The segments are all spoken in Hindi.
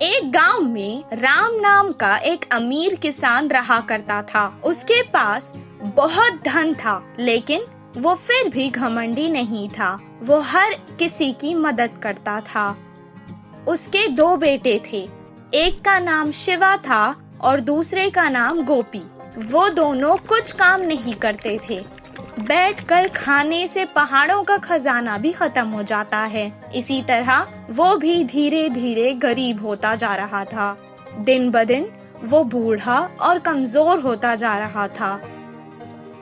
एक गांव में राम नाम का एक अमीर किसान रहा करता था। उसके पास बहुत धन था, लेकिन वो फिर भी घमंडी नहीं था। वो हर किसी की मदद करता था। उसके दो बेटे थे, एक का नाम शिवा था और दूसरे का नाम गोपी। वो दोनों कुछ काम नहीं करते थे। बैठकर खाने से पहाड़ों का खजाना भी खत्म हो जाता है। इसी तरह वो भी धीरे धीरे गरीब होता जा रहा था। दिन ब दिन वो बूढ़ा और कमजोर होता जा रहा था।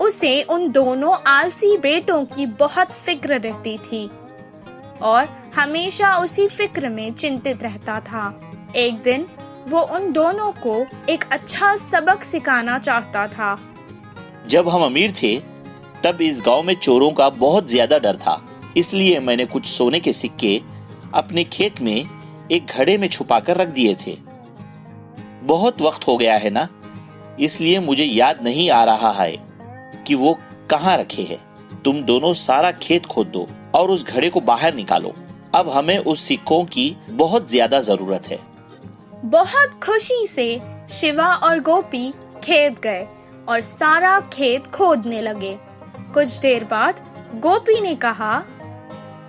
उसे उन दोनों आलसी बेटों की बहुत फिक्र रहती थी और हमेशा उसी फिक्र में चिंतित रहता था। एक दिन वो उन दोनों को एक अच्छा सबक सिखाना चाहता था। जब हम अमीर थे तब इस गांव में चोरों का बहुत ज्यादा डर था। इसलिए मैंने कुछ सोने के सिक्के अपने खेत में एक घड़े में छुपाकर रख दिए थे। बहुत वक्त हो गया है ना, इसलिए मुझे याद नहीं आ रहा है कि वो कहाँ रखे हैं। तुम दोनों सारा खेत खोद दो और उस घड़े को बाहर निकालो। अब हमें उस सिक्कों की बहुत ज्यादा जरूरत है। बहुत खुशी से शिवा और गोपी खेत गए और सारा खेत खोदने लगे। कुछ देर बाद गोपी ने कहा,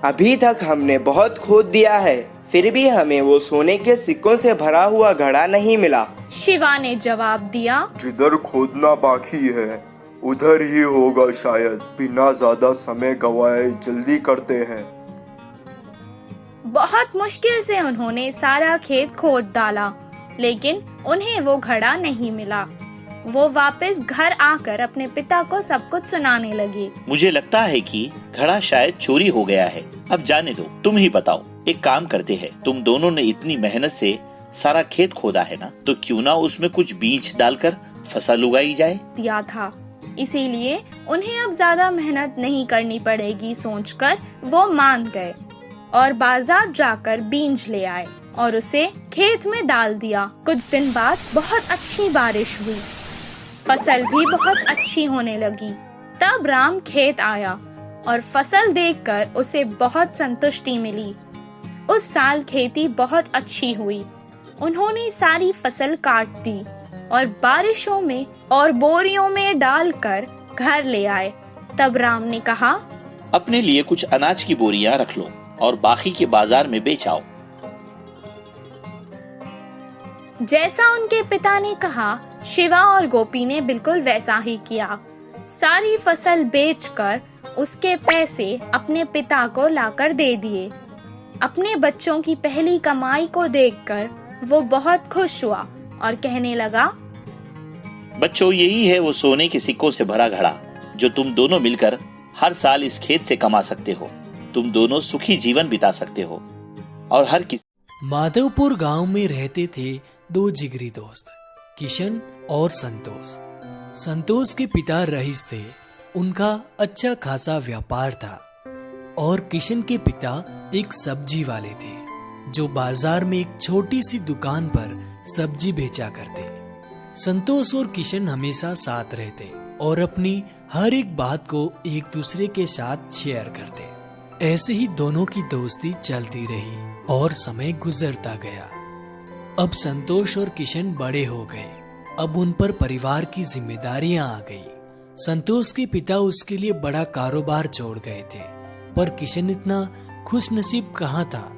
अभी तक हमने बहुत खोद दिया है, फिर भी हमें वो सोने के सिक्कों से भरा हुआ घड़ा नहीं मिला। शिवा ने जवाब दिया, जिधर खोदना बाकी है उधर ही होगा शायद। बिना ज्यादा समय गवाए जल्दी करते हैं। बहुत मुश्किल से उन्होंने सारा खेत खोद डाला, लेकिन उन्हें वो घड़ा नहीं मिला। वो वापस घर आकर अपने पिता को सब कुछ सुनाने लगी। मुझे लगता है कि घड़ा शायद चोरी हो गया है। अब जाने दो, तुम ही बताओ। एक काम करते हैं, तुम दोनों ने इतनी मेहनत से सारा खेत खोदा है ना, तो क्यों ना उसमें कुछ बीज डालकर फसल उगाई जाए। दिया था, इसीलिए उन्हें अब ज्यादा मेहनत नहीं करनी पड़ेगी सोचकर वो मान गए और बाजार जाकर बीज ले आए और उसे खेत में डाल दिया। कुछ दिन बाद बहुत अच्छी बारिश हुई, फसल भी बहुत अच्छी होने लगी। तब राम खेत आया और फसल देखकर उसे बहुत संतुष्टि मिली। उस साल खेती बहुत अच्छी हुई। उन्होंने सारी फसल काट दी और बारिशों में और बोरियों में डालकर घर ले आए। तब राम ने कहा, अपने लिए कुछ अनाज की बोरियां रख लो और बाकी के बाजार में बेच आओ। जैसा उनके पिता ने कहा, शिवा और गोपी ने बिल्कुल वैसा ही किया। सारी फसल बेचकर उसके पैसे अपने पिता को लाकर दे दिए। अपने बच्चों की पहली कमाई को देखकर वो बहुत खुश हुआ और कहने लगा, बच्चों, यही है वो सोने के सिक्कों से भरा घड़ा जो तुम दोनों मिलकर हर साल इस खेत से कमा सकते हो। तुम दोनों सुखी जीवन बिता सकते हो और हर किसी। माधवपुर गांव में रहते थे दो जिगरी दोस्त, किशन और संतोष। संतोष के पिता रईस थे, उनका अच्छा खासा व्यापार था और किशन के पिता एक सब्जी वाले थे जो बाजार में एक छोटी सी दुकान पर सब्जी बेचा करते। संतोष और किशन हमेशा साथ रहते और अपनी हर एक बात को एक दूसरे के साथ शेयर करते। ऐसे ही दोनों की दोस्ती चलती रही और समय गुजरता गया। अब संतोष और किशन बड़े हो गए। अब उन पर परिवार की जिम्मेदारियां आ गई। संतोष के पिता उसके लिए बड़ा कारोबार छोड़ गए थे, पर किशन इतना खुशनसीब कहाँ था।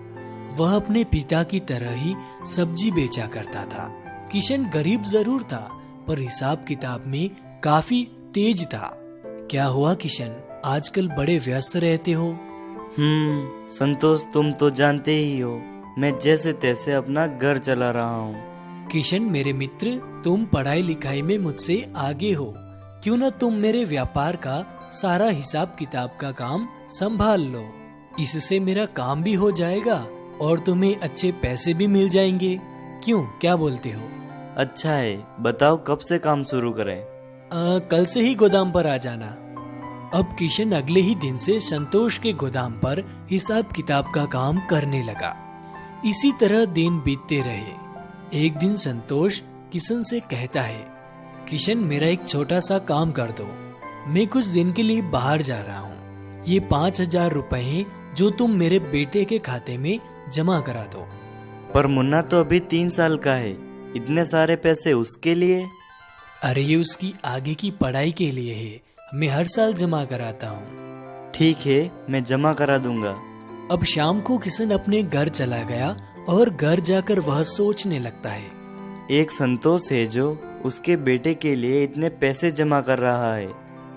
वह अपने पिता की तरह ही सब्जी बेचा करता था। किशन गरीब जरूर था, पर हिसाब किताब में काफी तेज था। क्या हुआ किशन, आजकल बड़े व्यस्त रहते हो? संतोष, तुम तो जानते ही हो मैं जैसे तैसे अपना घर चला रहा हूँ। किशन मेरे मित्र, तुम पढ़ाई लिखाई में मुझसे आगे हो, क्यों न तुम मेरे व्यापार का सारा हिसाब किताब का काम संभाल लो। इससे मेरा काम भी हो जाएगा और तुम्हें अच्छे पैसे भी मिल जाएंगे। क्यों, क्या बोलते हो? अच्छा है, बताओ कब से काम शुरू करें? कल से ही गोदाम पर आ जाना। अब किशन अगले ही दिन से संतोष के गोदाम पर हिसाब किताब का काम करने लगा। इसी तरह दिन बीतते रहे। एक दिन संतोष किशन से कहता है, किशन, मेरा एक छोटा सा काम कर दो। मैं कुछ दिन के लिए बाहर जा रहा हूँ। ये 5,000 रुपए हैं जो तुम मेरे बेटे के खाते में जमा करा दो। पर मुन्ना तो अभी 3 साल का है, इतने सारे पैसे उसके लिए? अरे ये उसकी आगे की पढ़ाई के लिए है, मैं हर साल जमा कराता हूँ। ठीक है, मैं जमा करा दूंगा। अब शाम को किशन अपने घर चला गया और घर जाकर वह सोचने लगता है। एक संतोष है जो उसके बेटे के लिए इतने पैसे जमा कर रहा है,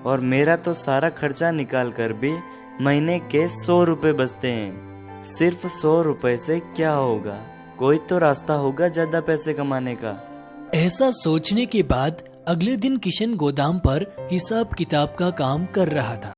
और मेरा तो सारा खर्चा निकाल कर भी महीने के 100 रुपए बचते हैं। सिर्फ 100 रुपए से क्या होगा? कोई तो रास्ता होगा ज्यादा पैसे कमाने का। ऐसा सोचने के बाद अगले दिन किशन गोदाम पर हिसाब किताब का काम कर रहा था।